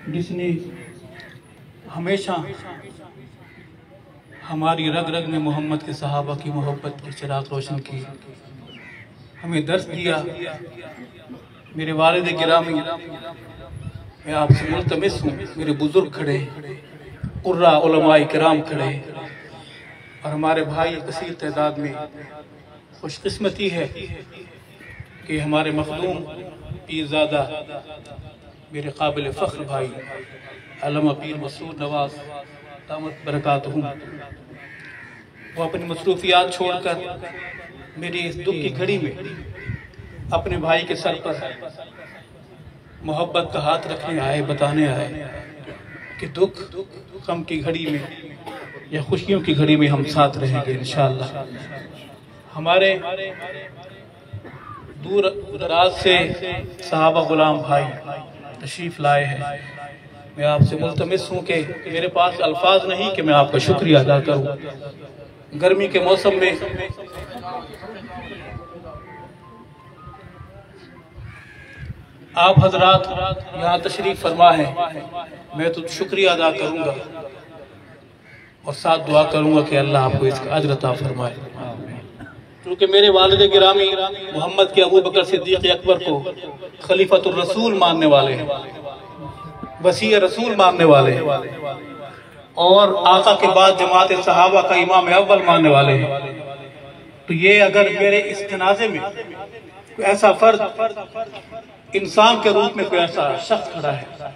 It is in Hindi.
जिसने हमेशा हमारी रग रग में मोहम्मद के सहाबा की मोहब्बत की चिराग रोशन की, हमें दर्स दिया। मेरे वालिद गिरामी, मैं आपसे मुल्तमिस हूँ, मेरे बुजुर्ग खड़े, कुर्रा उलमाए किराम खड़े और हमारे भाई कसीर तादाद में, खुशकिस्मती है कि हमारे मखदूम पीरज़ादा मेरे काबिल फ़ख्र भाई अल्लामा पीर मसूद नवाज दामत बरकातहू, वो अपनी मसरूफियात छोड़कर मेरी इस दुख की घड़ी में अपने भाई के सर पर मोहब्बत का हाथ रखने आए, बताने आए कि दुख गम की घड़ी में या खुशियों की घड़ी में हम साथ रहेंगे इंशाअल्लाह। हमारे दूर दराज से सहाबा गुलाम भाई तशरीफ लाए हैं। मैं आपसे मुल्तमिस हूँ कि मेरे पास अल्फाज नहीं कि मैं आपका शुक्रिया अदा करूँ। गर्मी के मौसम में आप हजरात यहाँ तशरीफ फरमा है, मैं तो शुक्रिया अदा करूँगा और साथ दुआ करूँगा कि अल्लाह आपको इसका अज्र अता फरमाए। क्योंकि मेरे वालिद गिरामी मोहम्मद के अबू बकर सिद्दीक़ अकबर को खलीफतुर रसूल मानने वाले हैं, वसी रसूल मानने वाले हैं और आका के बाद जमात सहाबा का इमाम अव्वल मानने वाले हैं। तो ये अगर मेरे इस जनाजे में कोई ऐसा फर्द इंसान के रूप में कोई ऐसा शख्स खड़ा है